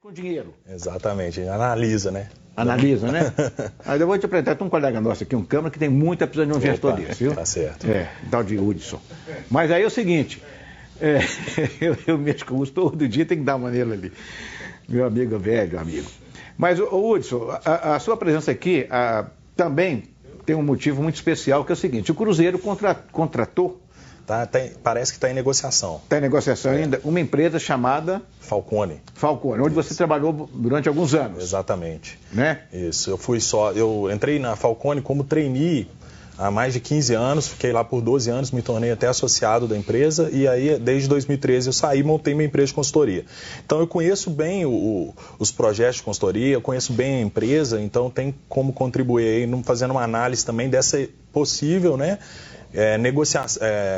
Com dinheiro. Exatamente, analisa, né? Analisa, né? Aí eu vou te apresentar, tem um colega nosso aqui, um câmara, que tem muita precisão de um gestor desse, viu? Tá certo. Tal de Hudson. Mas aí é o seguinte, eu mexo com o Hudson todo dia, tem que dar uma nele ali. Meu amigo, velho amigo. Mas, Hudson, a sua presença aqui também tem um motivo muito especial, que é o seguinte, o Cruzeiro contratou... Parece que está em negociação. Está em negociação ainda, uma empresa chamada... Falcone, onde você trabalhou durante alguns anos. Exatamente. Né? Isso, eu entrei na Falcone como trainee há mais de 15 anos, fiquei lá por 12 anos, me tornei até associado da empresa e aí desde 2013 eu saí e montei minha empresa de consultoria. Então eu conheço bem os projetos de consultoria, eu conheço bem a empresa, então tem como contribuir aí fazendo uma análise também dessa possível, né?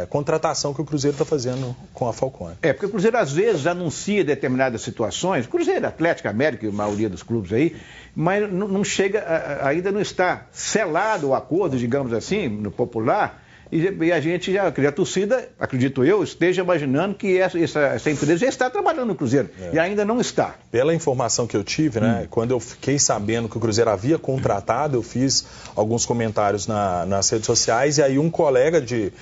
Contratação que o Cruzeiro está fazendo com a Falcone. Porque o Cruzeiro às vezes anuncia determinadas situações, Cruzeiro, Atlético, América e a maioria dos clubes aí, mas não chega, ainda não está selado o acordo, digamos assim, no popular, e a gente a torcida, acredito eu, esteja imaginando que essa empresa já está trabalhando no Cruzeiro, e ainda não está. Pela informação que eu tive, né, quando eu fiquei sabendo que o Cruzeiro havia contratado, eu fiz alguns comentários nas redes sociais, e aí um colega de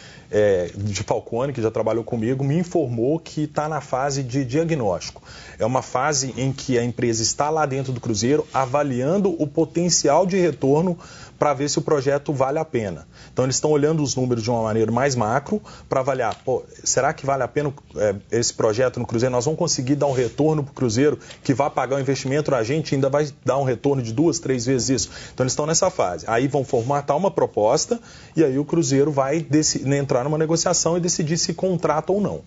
Falcone, que já trabalhou comigo, me informou que está na fase de diagnóstico. É uma fase em que a empresa está lá dentro do Cruzeiro avaliando o potencial de retorno para ver se o projeto vale a pena. Então eles estão olhando os números de uma maneira mais macro para avaliar, será que vale a pena esse projeto no Cruzeiro? Nós vamos conseguir dar um retorno para o Cruzeiro que vai pagar o investimento a gente ainda vai dar um retorno de 2, 3 vezes isso. Então eles estão nessa fase. Aí vão formatar uma proposta e aí o Cruzeiro vai entrar numa negociação e decidir se contrata ou não.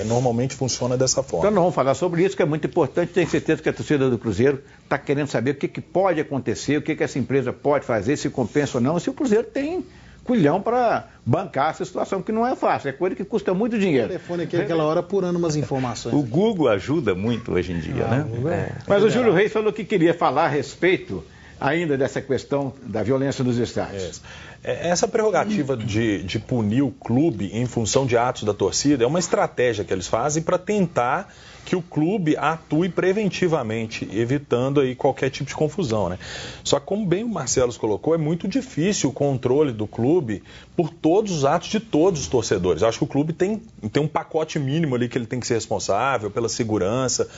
Normalmente funciona dessa forma. Então nós vamos falar sobre isso, que é muito importante. Tenho certeza que a torcida do Cruzeiro está querendo saber o que pode acontecer, o que essa empresa pode fazer, se compensa ou não, se o Cruzeiro tem culhão para bancar essa situação, que não é fácil, é coisa que custa muito dinheiro. O telefone aqui naquela hora apurando umas informações. O Google ajuda muito hoje em dia, né? Mas o Júlio Reis falou que queria falar a respeito ainda dessa questão da violência nos estádios. Essa prerrogativa de punir o clube em função de atos da torcida é uma estratégia que eles fazem para tentar que o clube atue preventivamente, evitando aí qualquer tipo de confusão, né? Só que, como bem o Marcelo colocou, é muito difícil o controle do clube por todos os atos de todos os torcedores. Eu acho que o clube tem um pacote mínimo ali que ele tem que ser responsável pela segurança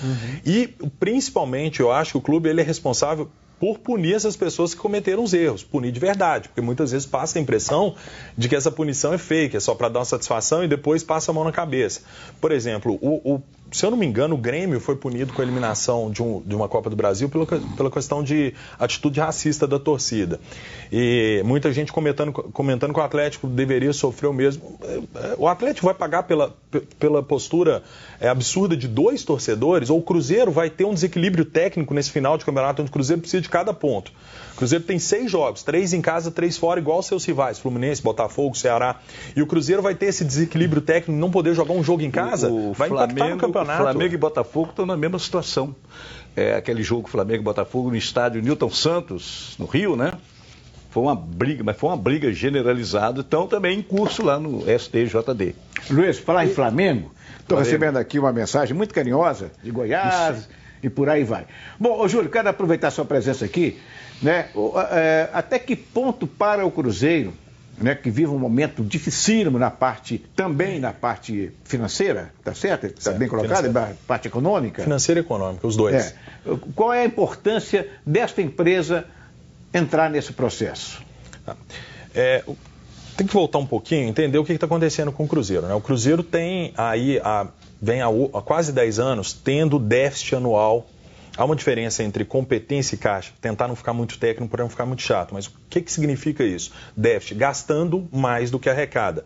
e, principalmente, eu acho que o clube ele é responsável por punir essas pessoas que cometeram os erros, punir de verdade, porque muitas vezes passa a impressão de que essa punição é fake, é só para dar uma satisfação e depois passa a mão na cabeça. Por exemplo, se eu não me engano, o Grêmio foi punido com a eliminação de uma Copa do Brasil pela questão de atitude racista da torcida. E muita gente comentando que o Atlético deveria sofrer o mesmo. O Atlético vai pagar pela postura absurda de 2 torcedores, ou o Cruzeiro vai ter um desequilíbrio técnico nesse final de campeonato, onde o Cruzeiro precisa de cada ponto. O Cruzeiro tem 6 jogos, 3 em casa, 3 fora, igual aos seus rivais, Fluminense, Botafogo, Ceará. E o Cruzeiro vai ter esse desequilíbrio técnico, não poder jogar um jogo em casa, vai impactar no campeonato. Flamengo e Botafogo estão na mesma situação. Aquele jogo Flamengo e Botafogo no estádio Newton Santos, no Rio, né? Foi uma briga, mas foi uma briga generalizada, então também em curso lá no STJD. Luiz, falar em Flamengo, estou recebendo aqui uma mensagem muito carinhosa de Goiás e por aí vai. Bom, ô Júlio, quero aproveitar a sua presença aqui, né? Até que ponto para o Cruzeiro, né, que vive um momento dificílimo também na parte financeira, tá certo? Está bem colocado? Na parte econômica? Financeira e econômica, os dois. Qual é a importância desta empresa entrar nesse processo? Tem que voltar um pouquinho, entender o que está acontecendo com o Cruzeiro, né? O Cruzeiro tem vem há quase 10 anos tendo déficit anual. Há uma diferença entre competência e caixa, tentar não ficar muito técnico para não ficar muito chato, mas o que significa isso? Déficit, gastando mais do que arrecada.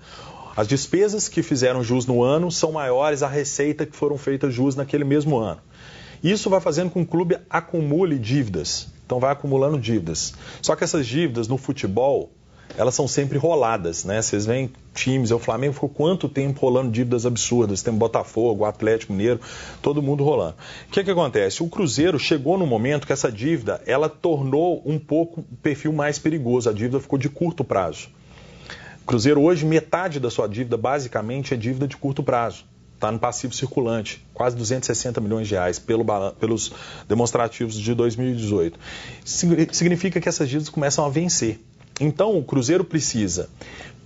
As despesas que fizeram jus no ano são maiores à receita que foram feitas jus naquele mesmo ano. Isso vai fazendo com que o clube acumule dívidas, então vai acumulando dívidas. Só que essas dívidas no futebol, elas são sempre roladas, né? Vocês veem times, o Flamengo ficou quanto tempo rolando dívidas absurdas? Tem Botafogo, Atlético Mineiro, todo mundo rolando. O que acontece? O Cruzeiro chegou no momento que essa dívida, ela tornou um pouco o perfil mais perigoso, a dívida ficou de curto prazo. O Cruzeiro hoje, metade da sua dívida basicamente é dívida de curto prazo. está no passivo circulante, quase 260 milhões de reais pelos demonstrativos de 2018. Significa que essas dívidas começam a vencer. Então, o Cruzeiro precisa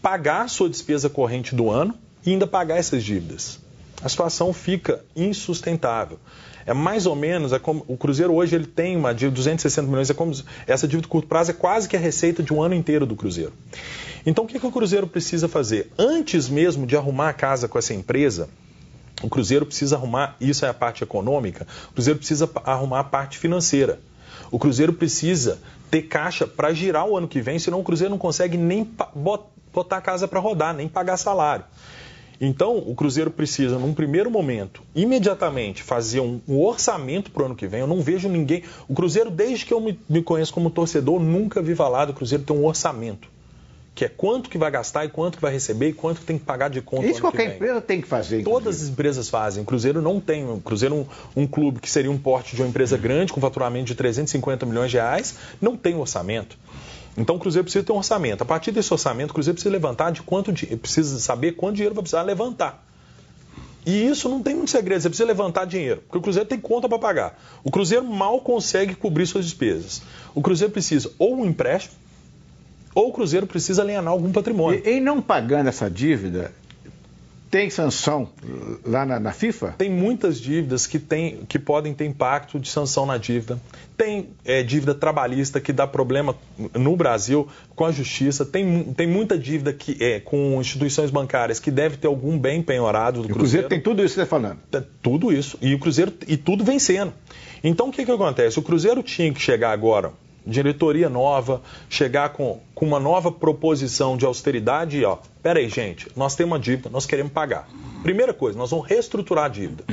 pagar sua despesa corrente do ano e ainda pagar essas dívidas. A situação fica insustentável. É mais ou menos, como o Cruzeiro hoje ele tem uma dívida de 260 milhões, essa dívida de curto prazo é quase que a receita de um ano inteiro do Cruzeiro. Então, o que o Cruzeiro precisa fazer? Antes mesmo de arrumar a casa com essa empresa, o Cruzeiro precisa arrumar, isso é a parte econômica, o Cruzeiro precisa arrumar a parte financeira. O Cruzeiro precisa ter caixa para girar o ano que vem, senão o Cruzeiro não consegue nem botar a casa para rodar, nem pagar salário. Então, o Cruzeiro precisa, num primeiro momento, imediatamente fazer um orçamento para o ano que vem. Eu não vejo ninguém... O Cruzeiro, desde que eu me conheço como torcedor, nunca vi falar do Cruzeiro ter um orçamento. Que é quanto que vai gastar e quanto que vai receber e quanto que tem que pagar de conta. Isso qualquer empresa tem que fazer. Inclusive. Todas as empresas fazem. O Cruzeiro não tem. O Cruzeiro, um clube que seria um porte de uma empresa grande, com faturamento de 350 milhões de reais, não tem orçamento. Então o Cruzeiro precisa ter um orçamento. A partir desse orçamento, o Cruzeiro precisa levantar precisa saber quanto dinheiro vai precisar levantar. E isso não tem muito segredo, você precisa levantar dinheiro, porque o Cruzeiro tem conta para pagar. O Cruzeiro mal consegue cobrir suas despesas. O Cruzeiro precisa ou um empréstimo, ou o Cruzeiro precisa alienar algum patrimônio. E não pagando essa dívida, tem sanção lá na FIFA? Tem muitas dívidas que podem ter impacto de sanção na dívida. Tem dívida trabalhista que dá problema no Brasil com a justiça. Tem muita dívida com instituições bancárias que deve ter algum bem penhorado do Cruzeiro. O Cruzeiro tem tudo isso que você está falando? Tudo isso. E o Cruzeiro, e tudo vencendo. Então o que acontece? O Cruzeiro tinha que chegar agora, diretoria nova, chegar com uma nova proposição de austeridade e, peraí, gente, nós temos uma dívida, nós queremos pagar. Primeira coisa, nós vamos reestruturar a dívida.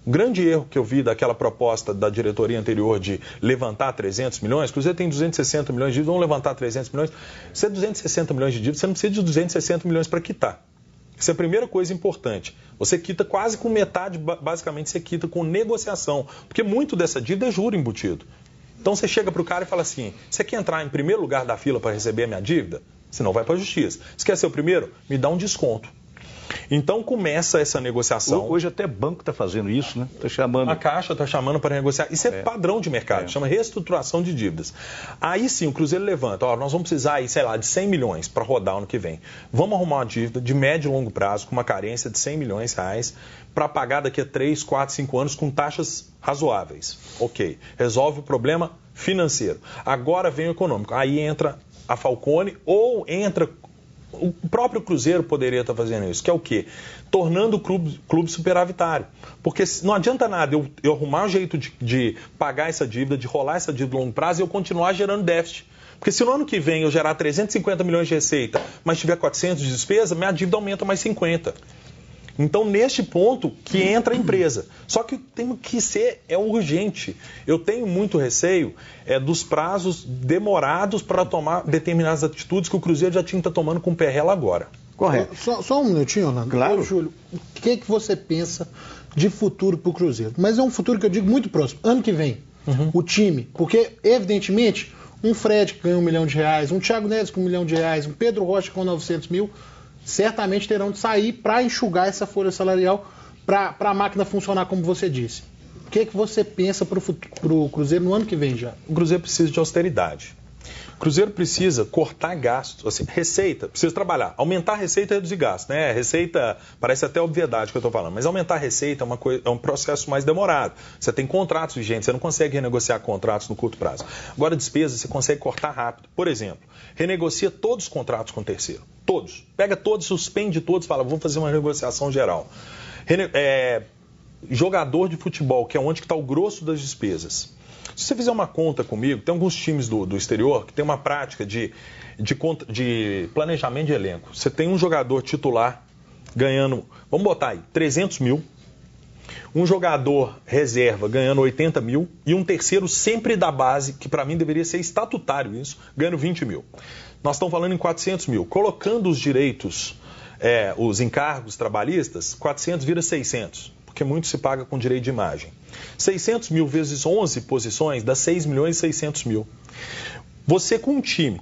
O grande erro que eu vi daquela proposta da diretoria anterior de levantar 300 milhões, o Cruzeiro tem 260 milhões de dívida, vamos levantar 300 milhões. Se é 260 milhões de dívida, você não precisa de 260 milhões para quitar. Essa é a primeira coisa importante. Você quita quase com metade, basicamente você quita com negociação, porque muito dessa dívida é juro embutido. Então você chega para o cara e fala assim, você quer entrar em primeiro lugar da fila para receber a minha dívida? Senão vai para a justiça. Você quer ser o primeiro? Me dá um desconto. Então começa essa negociação. Hoje até banco está fazendo isso, né? Tá chamando... A Caixa está chamando para negociar. Isso é padrão de mercado, chama reestruturação de dívidas. Aí sim, o Cruzeiro levanta, nós vamos precisar aí, sei lá, de 100 milhões para rodar ano que vem. Vamos arrumar uma dívida de médio e longo prazo, com uma carência de 100 milhões de reais, para pagar daqui a 3, 4, 5 anos com taxas razoáveis. Ok, resolve o problema financeiro. Agora vem o econômico. Aí entra a Falcone ou entra... O próprio Cruzeiro poderia estar fazendo isso, que é o quê? Tornando o clube superavitário. Porque não adianta nada eu arrumar um jeito de pagar essa dívida, de rolar essa dívida a longo prazo e eu continuar gerando déficit. Porque se no ano que vem eu gerar 350 milhões de receita, mas tiver 400 de despesa, minha dívida aumenta mais 50. Então, neste ponto que entra a empresa. Só que tem que ser urgente. Eu tenho muito receio dos prazos demorados para tomar determinadas atitudes que o Cruzeiro já tinha que estar tomando com o Perrella agora. Correto. Só um minutinho, Orlando. Claro. Ô, Júlio, o que você pensa de futuro para o Cruzeiro? Mas é um futuro que eu digo muito próximo. Ano que vem, o time. Porque, evidentemente, um Fred que ganha R$1 milhão, um Thiago Neves com R$1 milhão, um Pedro Rocha com 900 mil... certamente terão de sair para enxugar essa folha salarial para a máquina funcionar como você disse. O que você pensa para o Cruzeiro no ano que vem já? O Cruzeiro precisa de austeridade. O Cruzeiro precisa cortar gastos, assim, receita, precisa trabalhar, aumentar a receita e reduzir gastos, né? Receita, parece até obviedade que eu estou falando, mas aumentar a receita é um processo mais demorado. Você tem contratos vigentes, você não consegue renegociar contratos no curto prazo. Agora, despesas, você consegue cortar rápido. Por exemplo, renegocia todos os contratos com o terceiro. Todos. Pega todos, suspende todos, fala, vamos fazer uma negociação geral. Jogador de futebol, que é onde está o grosso das despesas. Se você fizer uma conta comigo, tem alguns times do exterior que tem uma prática de planejamento de elenco. Você tem um jogador titular ganhando, vamos botar aí, 300 mil, um jogador reserva ganhando 80 mil e um terceiro sempre da base, que para mim deveria ser estatutário isso, ganhando 20 mil. Nós estamos falando em 400 mil. Colocando os direitos, os encargos trabalhistas, 400 vira 600. Porque muito se paga com direito de imagem. 600 mil vezes 11 posições dá 6 milhões e 600 mil. Você com um time,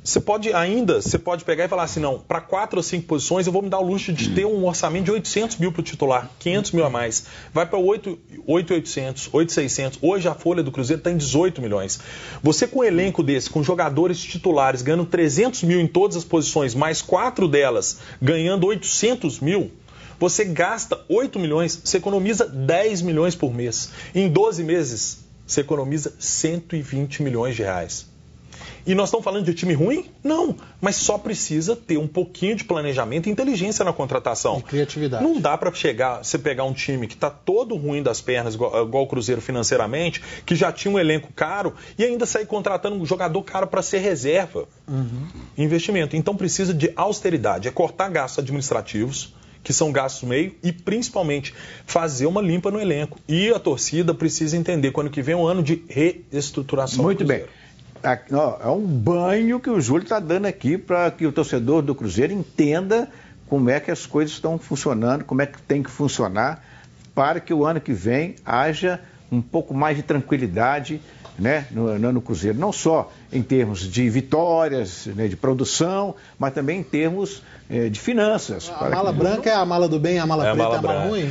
Você pode pegar e falar assim, não, para 4 ou 5 posições eu vou me dar o luxo de ter um orçamento de 800 mil para o titular, 500 mil a mais. Vai para 8.800, 8.600. Hoje a folha do Cruzeiro está em 18 milhões. Você com um elenco desse, com jogadores titulares ganhando 300 mil em todas as posições, mais 4 delas ganhando 800 mil, você gasta 8 milhões, você economiza 10 milhões por mês. Em 12 meses, você economiza 120 milhões de reais. E nós estamos falando de time ruim? Não, mas só precisa ter um pouquinho de planejamento e inteligência na contratação. E criatividade. Não dá para você pegar um time que está todo ruim das pernas, igual o Cruzeiro financeiramente, que já tinha um elenco caro, e ainda sair contratando um jogador caro para ser reserva. Investimento. Então precisa de austeridade, é cortar gastos administrativos, que são gastos meio, e principalmente fazer uma limpa no elenco. E a torcida precisa entender que ano que vem é um ano de reestruturação. Muito bem. É um banho que o Júlio está dando aqui para que o torcedor do Cruzeiro entenda como é que as coisas estão funcionando, como é que tem que funcionar, para que o ano que vem haja um pouco mais de tranquilidade, né, no Cruzeiro. Não só em termos de vitórias, né, de produção, mas também em termos de finanças. A mala branca é a mala do bem, a mala preta é a mala ruim?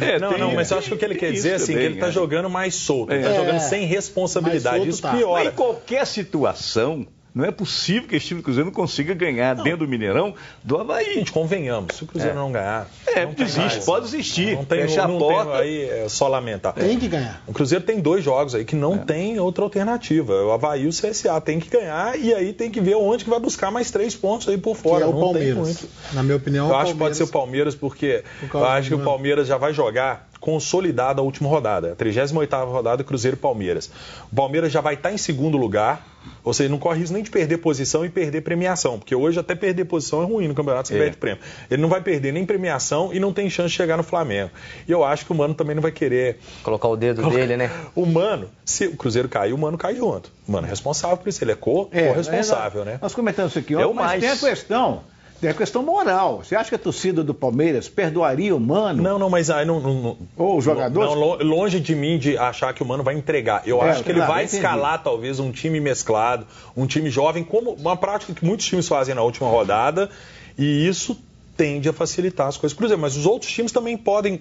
Mas eu acho que o que ele quer dizer assim, que ele está jogando mais solto, ele está jogando sem responsabilidade. Isso piora. Mas em qualquer situação, não é possível que esse time do Cruzeiro não consiga ganhar dentro do Mineirão do Avaí. Gente, convenhamos, se o Cruzeiro não ganhar... não desiste, pode desistir. Não tem, fecha a porta. Aí é só lamentar. Tem que ganhar. O Cruzeiro tem 2 jogos aí que não tem outra alternativa. O Avaí e o CSA tem que ganhar e aí tem que ver onde que vai buscar mais 3 pontos aí por fora. Que é o não Palmeiras. Tem muito. Na minha opinião, eu acho que pode ser o Palmeiras porque eu acho que o Palmeiras já vai jogar consolidada a última rodada, a 38ª rodada, Cruzeiro e Palmeiras. O Palmeiras já vai estar em segundo lugar, ou seja, não corre risco nem de perder posição e perder premiação, porque hoje até perder posição é ruim no campeonato, você perde prêmio. Ele não vai perder nem premiação e não tem chance de chegar no Flamengo. E eu acho que o Mano também não vai querer... Colocar o dedo dele, né? O Mano, se o Cruzeiro cair, o Mano cai junto. O Mano é responsável por isso, ele é corresponsável, né? Nós comentamos isso aqui ontem, mas tem a questão... Tem a questão moral. Você acha que a torcida do Palmeiras perdoaria o Mano? Não, mas aí não... Ou o jogador? Longe de mim de achar que o Mano vai entregar. Eu acho que ele vai escalar talvez um time mesclado, um time jovem, como uma prática que muitos times fazem na última rodada, e isso tende a facilitar as coisas para o Cruzeiro. Mas os outros times também podem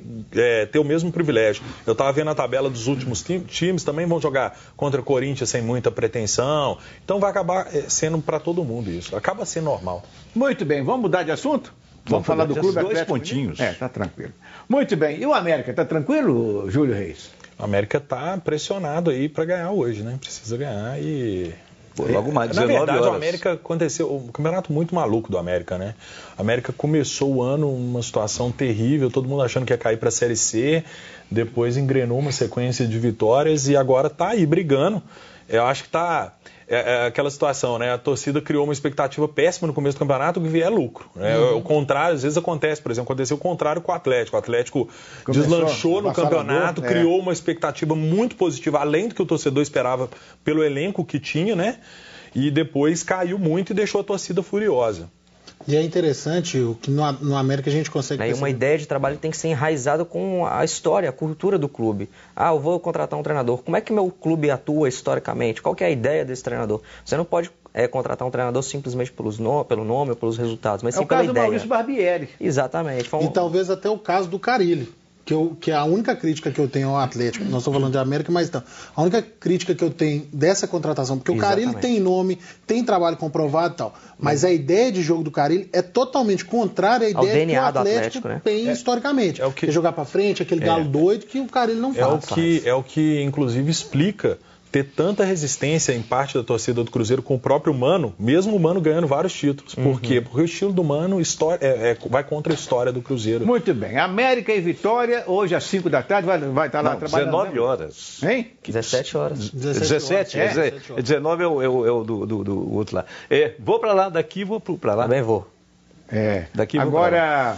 ter o mesmo privilégio. Eu estava vendo a tabela dos últimos times, também vão jogar contra o Corinthians sem muita pretensão. Então vai acabar sendo para todo mundo isso. Acaba sendo normal. Muito bem, vamos mudar de assunto? Vamos falar do Clube Atlético? 2 pontinhos. Tá tranquilo. Muito bem. E o América, tá tranquilo, Júlio Reis? O América tá pressionado aí para ganhar hoje, né? Precisa ganhar e... Logo mais 19 Na verdade, horas. o América aconteceu... Um campeonato muito maluco do América, né? O América começou o ano numa situação terrível, todo mundo achando que ia cair para a Série C, depois engrenou uma sequência de vitórias e agora tá aí brigando. Eu acho que tá... aquela situação, né? A torcida criou uma expectativa péssima no começo do campeonato, que vier lucro. Né? O contrário, às vezes acontece, por exemplo, aconteceu o contrário com o Atlético. O Atlético deslanchou no campeonato, criou uma expectativa muito positiva, além do que o torcedor esperava pelo elenco que tinha, né? E depois caiu muito e deixou a torcida furiosa. E é interessante o que no América a gente consegue perceber. Uma ideia de trabalho tem que ser enraizada com a história, a cultura do clube. Eu vou contratar um treinador. Como é que meu clube atua historicamente? Qual que é a ideia desse treinador? Você não pode contratar um treinador simplesmente pelo nome ou pelos resultados, mas sim pela ideia. É o caso do Maurício Barbieri. Exatamente. E talvez até o caso do Carille. Que a única crítica que eu tenho ao Atlético, nós estamos falando de América, mas então, a única crítica que eu tenho dessa contratação, porque o Carille tem nome, tem trabalho comprovado e tal, mas a ideia de jogo do Carille é totalmente contrária à ideia que o Atlético tem historicamente. Que é jogar para frente, aquele galo doido que o Carille não faz. É o que, inclusive, explica ter tanta resistência em parte da torcida do Cruzeiro com o próprio Mano, mesmo o Mano ganhando vários títulos. Por quê? Porque o estilo do Mano vai contra a história do Cruzeiro. Muito bem. América e Vitória, hoje às 5 da tarde, vai estar lá trabalhando. 19 horas. Hein? 17 horas. 17? 19 é o do outro lá. Vou para lá, daqui vou para lá. Também vou. Daqui agora...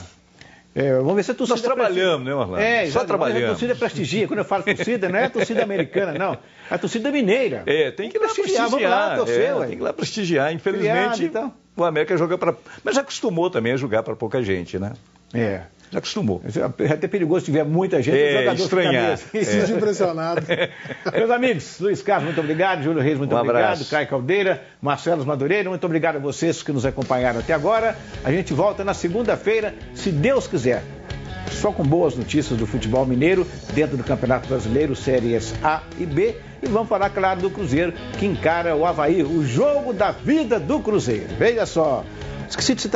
vamos ver se a torcida... Nós trabalhamos, né, Orlando? Só trabalhamos. A torcida prestigia. Quando eu falo torcida, não é a torcida americana, não. É a torcida mineira. Tem que ir lá prestigiar. Vamos lá torcer, tem que ir lá prestigiar. Infelizmente, o América joga para... Mas já acostumou também a jogar para pouca gente, né? Já acostumou. É até perigoso se tiver muita gente, o jogador estranhar. Se sentir impressionado. Meus amigos, Luiz Carlos, muito obrigado. Júlio Reis, muito obrigado. Caio Caldeira, Marcelo Madureira, muito obrigado a vocês que nos acompanharam até agora. A gente volta na segunda-feira, se Deus quiser. Só com boas notícias do futebol mineiro, dentro do Campeonato Brasileiro, séries A e B. E vamos falar, claro, do Cruzeiro, que encara o Avaí, o jogo da vida do Cruzeiro. Veja só. Esqueci de citar